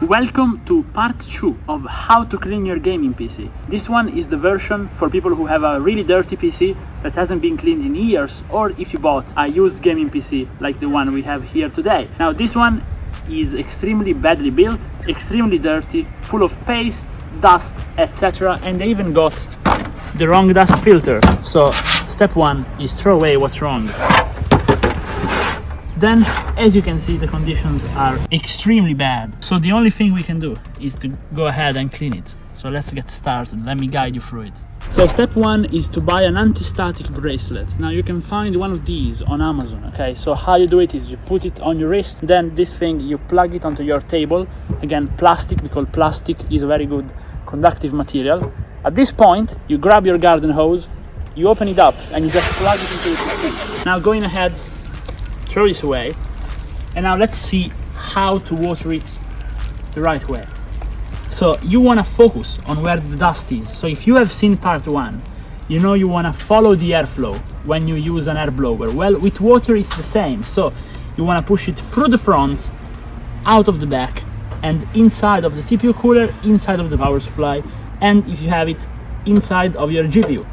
Welcome to part 2 of how to clean your gaming PC. This one is the version for people who have a really dirty PC that hasn't been cleaned in years, or if you bought a used gaming PC like the one we have here today. Now this one is extremely badly built, extremely dirty, full of paste, dust, etc. And they even got the wrong dust filter. So step 1 is throw away what's wrong. Then, as you can see, the conditions are extremely bad. So the only thing we can do is to go ahead and clean it. So let's get started. Let me guide you through it. So step 1 is to buy an anti-static bracelet. Now you can find one of these on Amazon, okay? So how you do it is you put it on your wrist, then this thing, you plug it onto your table. Again, plastic, because plastic is a very good conductive material. At this point, you grab your garden hose, you open it up, and you just plug it into the PC. Now going ahead, throw this away, and now let's see how to water it the right way. So you want to focus on where the dust is. So if you have seen part 1, you know you want to follow the airflow when you use an air blower. Well, with water it's the same. So you want to push it through the front, out of the back, and inside of the CPU cooler, inside of the power supply, and if you have it, inside of your GPU.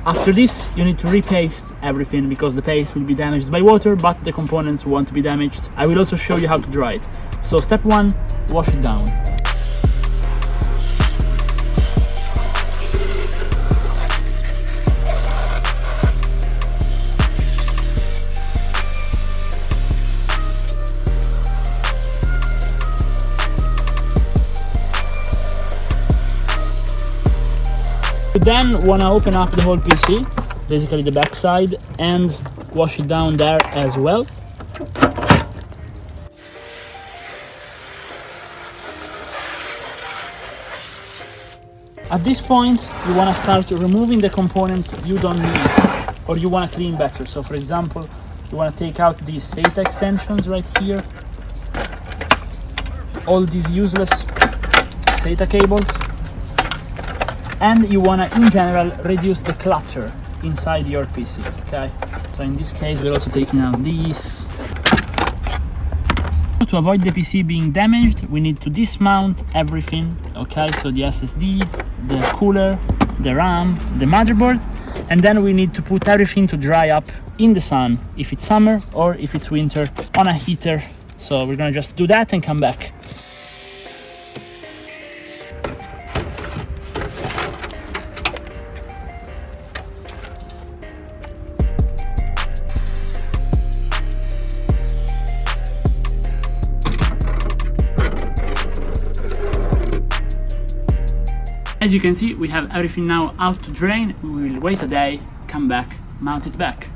After this, you need to repaste everything because the paste will be damaged by water, but the components won't be damaged. I will also show you how to dry it. So step 1, wash it down. You then want to open up the whole PC, basically the back side, and wash it down there as well. At this point, you want to start removing the components you don't need or you want to clean better. So for example, you want to take out these SATA extensions right here, all these useless SATA cables. And you want to, in general, reduce the clutter inside your PC, okay? So in this case, we're also taking out these. To avoid the PC being damaged, we need to dismount everything, okay? So the SSD, the cooler, the RAM, the motherboard, and then we need to put everything to dry up in the sun, if it's summer or if it's winter, on a heater. So we're gonna just do that and come back. As you can see, we have everything now out to drain. We will wait a day, come back, mount it back.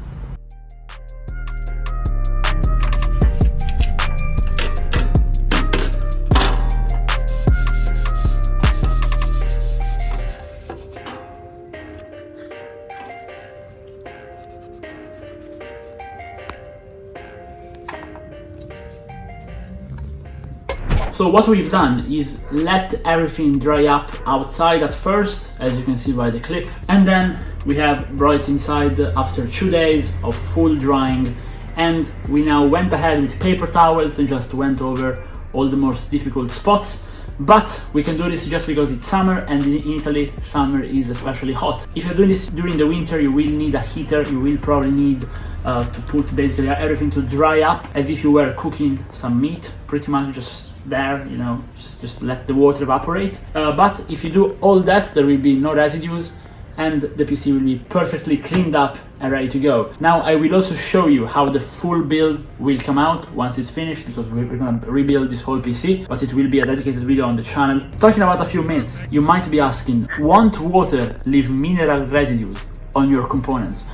So what we've done is let everything dry up outside at first, as you can see by the clip, and then we have brought it inside after 2 days of full drying, and we now went ahead with paper towels and just went over all the most difficult spots. But we can do this just because it's summer, and in Italy summer is especially hot. If you're doing this during the winter, you will need a heater. You will probably need to put basically everything to dry up as if you were cooking some meat, pretty much just there, you know, just let the water evaporate. But if you do all that, there will be no residues and the PC will be perfectly cleaned up and ready to go. Now I will also show you how the full build will come out once it's finished, because we're gonna rebuild this whole PC, but it will be a dedicated video on the channel. Talking about a few myths, you might be asking, won't water leave mineral residues on your components?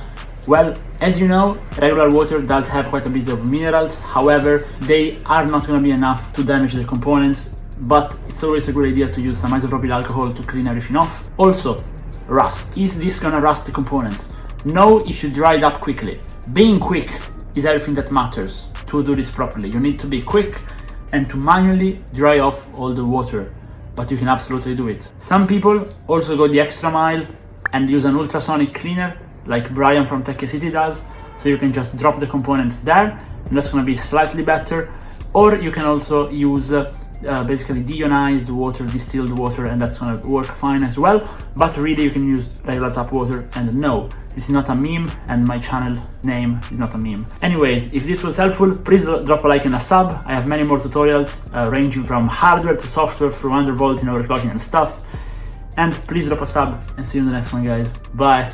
Well, as you know, regular water does have quite a bit of minerals. However, they are not going to be enough to damage the components, but it's always a good idea to use some isopropyl alcohol to clean everything off. Also, rust. Is this going to rust the components? No, if you dry it up quickly. Being quick is everything that matters to do this properly. You need to be quick and to manually dry off all the water, but you can absolutely do it. Some people also go the extra mile and use an ultrasonic cleaner, like Brian from Tech City does. So you can just drop the components there, and that's going to be slightly better. Or you can also use basically deionized water, distilled water, and that's gonna work fine as well. But really you can use regular tap water. And no, this is not a meme, and my channel name is not a meme. Anyways, if this was helpful, please drop a like and a sub. I have many more tutorials ranging from hardware to software, through undervolting, overclocking and stuff. And please drop a sub, and see you in the next one, guys. Bye.